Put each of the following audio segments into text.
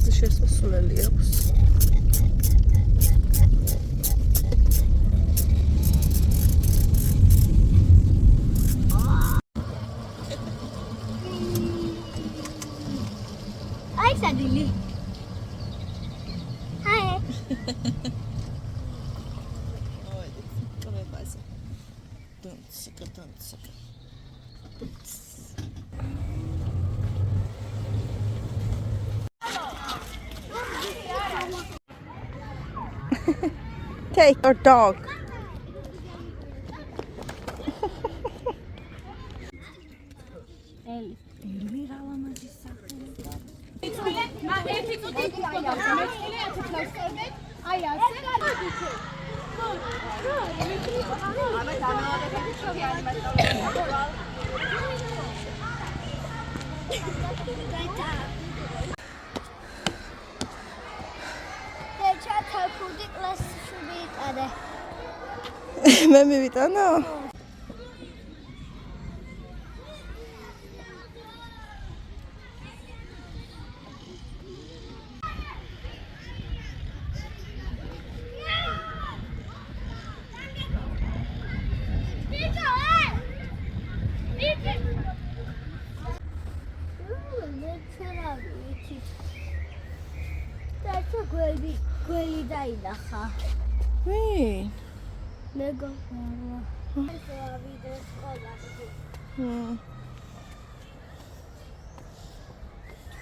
ყველაზე შესასვლელი აქვს. Hi, Sadili. Hi. Take your dog. მე მივიტანო? გველი დაინახა. ვინ? მეგობრებო. ეს ვიდეო სკოლაში.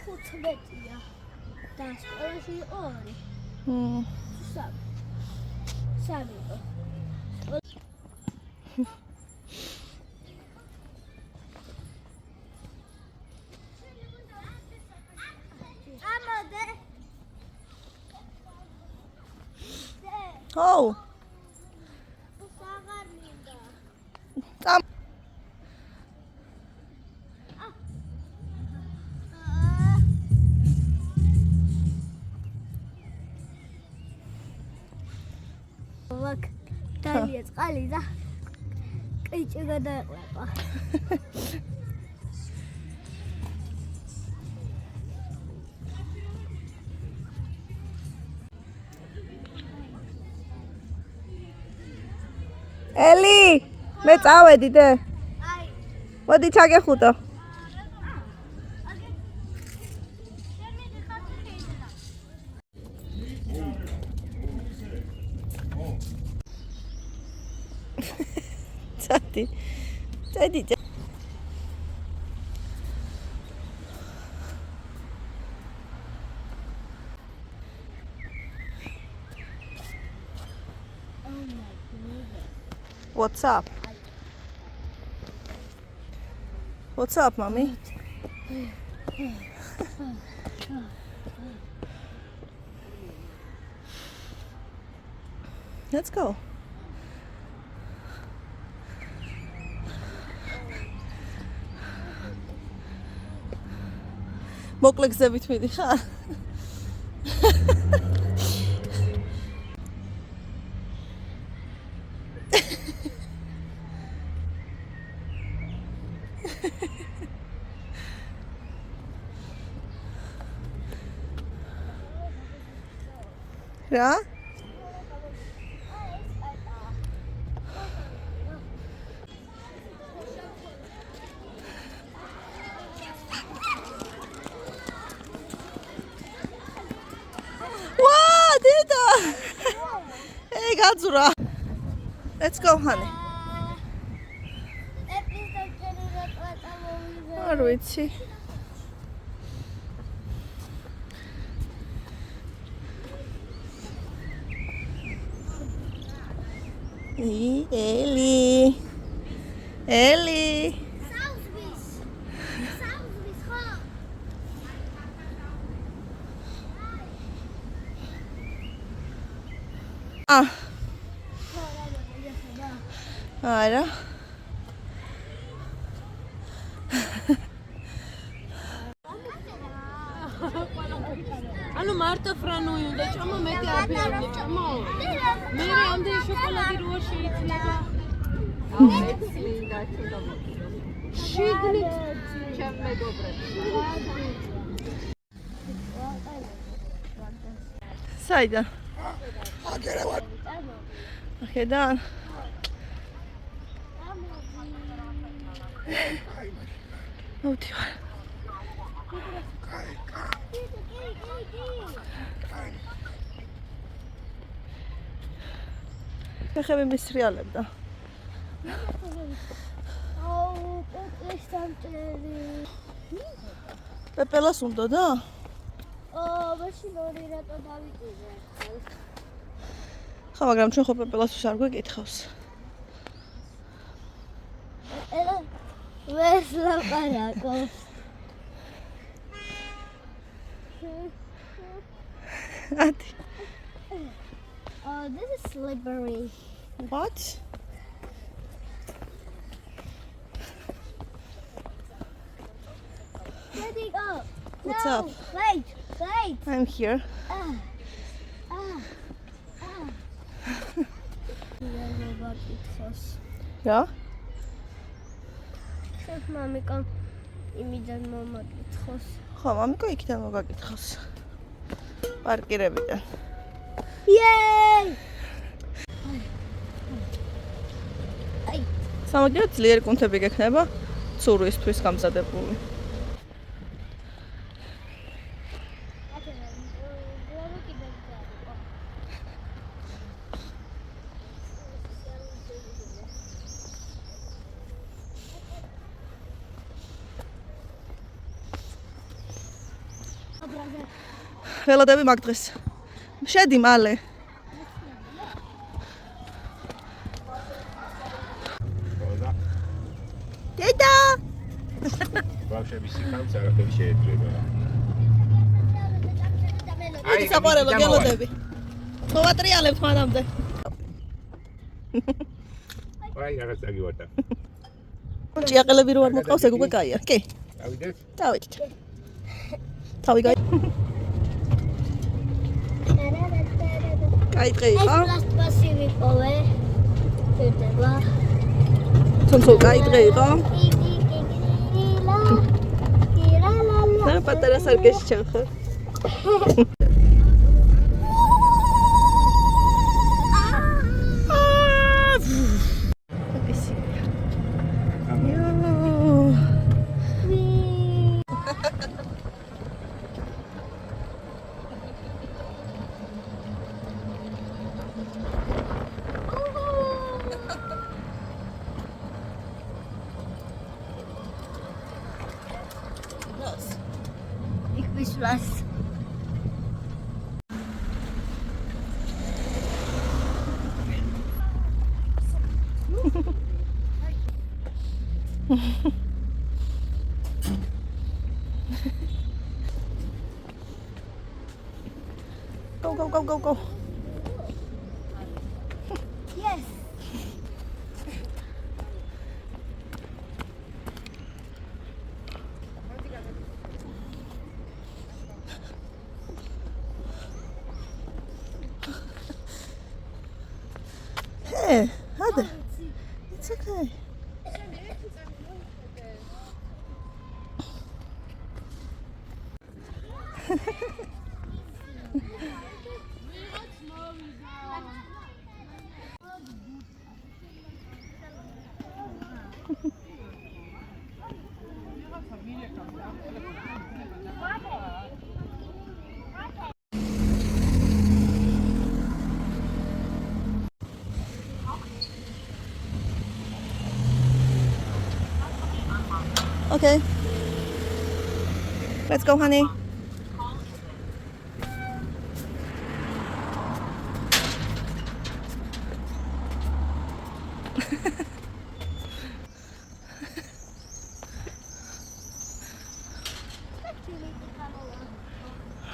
15-ია. და სკოლაში 2. სამი. Oh. Look, Daddy, it's Ali. Da. Kayıcı kadar var. Eli, მე წავედი და. აი. მოდი ჩაგეხუტო. Წადი. What's up? What's up, mommy? Let's go. მოკლე გზებით მიდიხარ? რა? Hey, Gadzura. Let's go, honey. არ ვიცი. Eli. Ah. Არა. ანუ მარტო ფრანუი უნდა ჭამო, მეტი აბი არ უნდა ჭამო. მე ამდენი შოკოლადი რო შეიძლება. მეცლინდა ჩუდაბო. შიგნით ჩემ მეგობრებს. საიდან? ახედან? მოვდივარ. ხეხები მისრიალებდა. პეპელას უნდა და? მაშინ ორი რატო დავიჭირე? ხო, მაგრამ ჩვენ ხო პეპელას არ გვეკითხავს. ვეს ლაპარაკობს. ათი. Oh, this is slippery. What? Let it go. What's no, up? Wait. I'm here. რა? შენ მამიკამ იმიდან მომაკითხოს. ხო, მამიკო იქიდან მოგაკითხავს. პარკირებიდან. Yay! აი, სამაგიეროდ ძლიერი კუნთები გექნება ცურვისთვის გამზადებული. ველოდები მაგ დღეს. შედი მალე. დედა! ბავშვების სიკამს არაფერი შეეძლება. აი, საყვარელო ველოდები. მოვატრიალებთ მანამდე. აი, რაღაც დაგივარდა. ჭიაყელები რო არ მოგყავს, ეგ უკვე კაია. კი. დავიდეთ? დავიდეთ. თავი გაი. კაი დღე იყო. პლასტმასი ვიყოვე. ფერდება. თუმცა კაი დღე იყო. და პატარა სარგეში ჩანხარ. Ik wist was. Go. Yes. Hey, hadi. It's okay. Okay. Let's go, honey.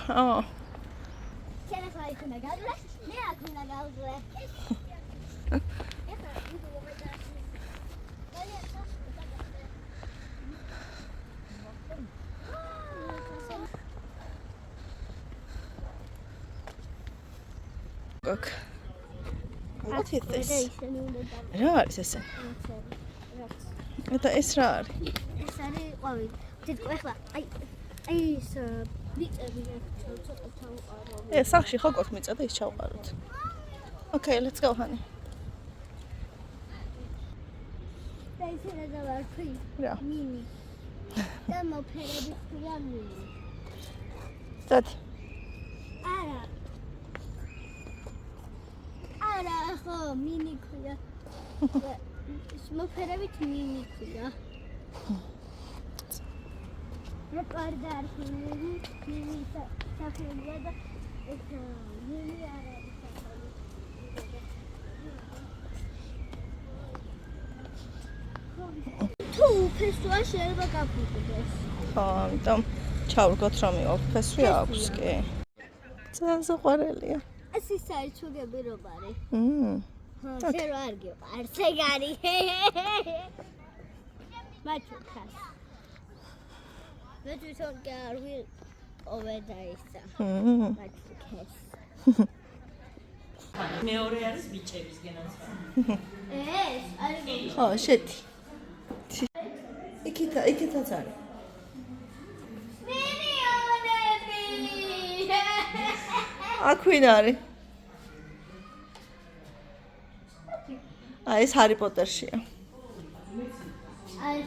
Oh. Ken ik wel kunnen gaan? Nee, ik wil gaan. Look. What is this? რა არის ეს? ეს რა არის? ეს არის ყვავი. თითქოს ახლა აი ეს ვიწები ცოტა თავყარო. სახში ხო გვაქვს მიწა და ის ჩავყაროთ. Okay, let's go, honey. და ისე რა დავარქვი? რა? მინი. და მოფერები ხია მინი. წადი. არა. არა, ხო, მინი ხია. მოფერებით მინი ხია. რა პარდარში მინი საფრთხეა და ეს მინი არა არის. თუ ფესტუა შეიძლება გაფუძდეს. ხო, ამიტომ ჩავრგოთ რომ ფესვი აქვს კი. ძალიან ყვარელია. ეს ის არის ჩუგები რობარი. ხო, Okay. შენ არ გიყვარს ეგარი. მაჩუქას. მე თვითონ კი არ ვიყოვე და ისა. მაჩუქეს. მეორე არის ბიჭების გენაცვალა. ეს არის ხო, შედი. იქითაც არის. მინიონები. აქ ვინ არის? ეს ჰარი პოტერშია. აი,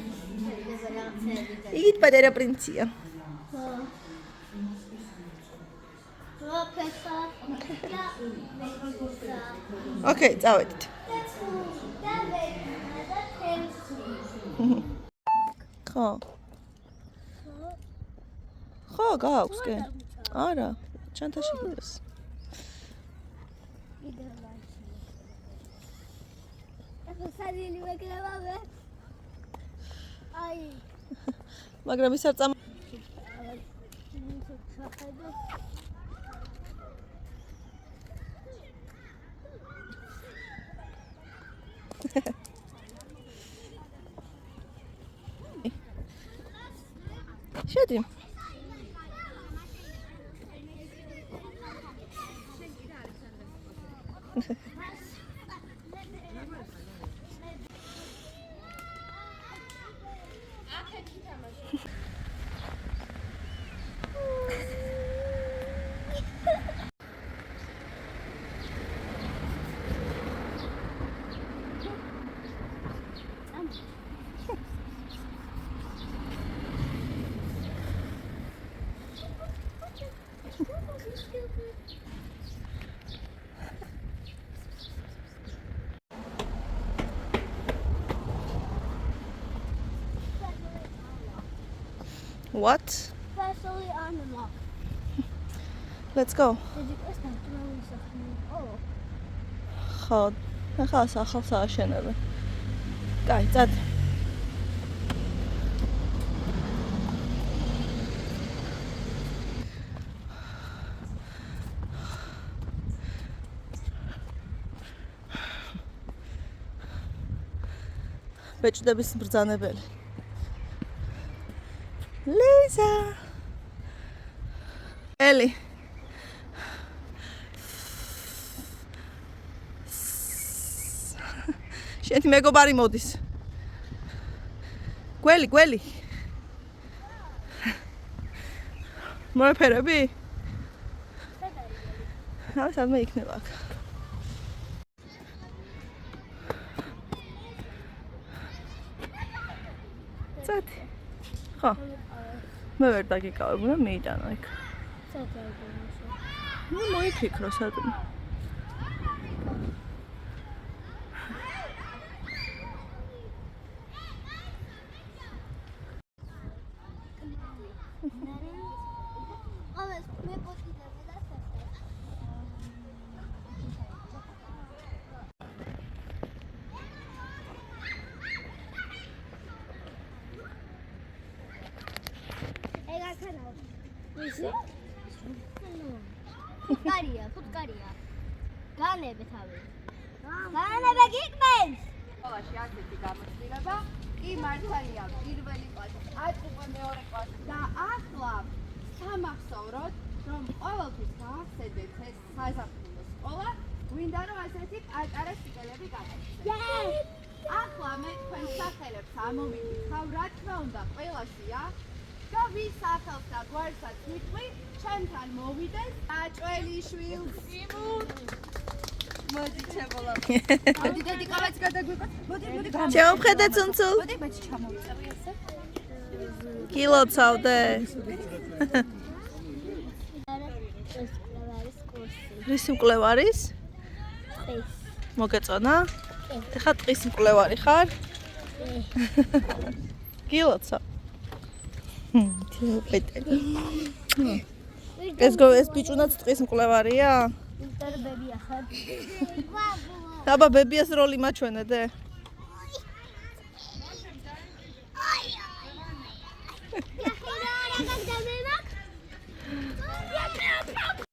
შეიძლება რაღაცები და. იგი პატარა პრინცია. ხო. პროფესა და მეგზა. Okay, წავედით. და მეგზა და თემსი. ხო. ხო, გაქვს კი. არა, ჩანთაში გიდეს. სადილი მეკრებავე. აი. მაგრამ ის არ წამ შედი. What? Especially on the lock. Let's go. Did you guys not know something? Oh. ხო, ახლა სახელს ააშენებე. კაი, წადი. ბეჭდების ბრძანებელი. ლიზა. ელი. შენი მეგობარი მოდის. გველი. მოეფერები? რა სადმე იქნება აქ. წადი. ხო. მე ვერ დაგიკავებ, უნდა მიიტანო იქ. ნუ მოიფიქრო სადმე. Alles, me potite vedere. Ega canal. Visi? Futkaria. განები თავი. განები გიგმენს. სკოლაში ასეთი გამოცდილება კი მართალია პირველი კლასი, აწუყე მეორე კლასი და ახლა სამახსოვროდ რომ ყოველთვის გაახსენდეთ ეს საზაფხულო სკოლა, გვინდა რომ ასეთი პატარა სიკელები გაგაცნოთ. ახლა მე თქვენ სახელებს ამოვიკითხავ, რა თქმა უნდა, ყველასია და ვის სახელს და გვარსაც ვიტყვი, ჩვენთან მოვიდეს აჭველი შვილს. მოდი ჩემოლა. მოდი დედიკავაც გადაგვიყოთ. მოდი. ჩემხედე ცუნცულ. მოდი მაჩი ჩამოვწევი ესე. გილოცავდე. რისი მკვლევარის? მოგეწონა? ეხლა ტყის მკვლევარი ხარ? გილოცავ. თილპეტელი. ეს ბიჭუნაც ტყის მკვლევარია? ინტერბებია ხარ. აბა ბებიას როლი მაჩვენე დე.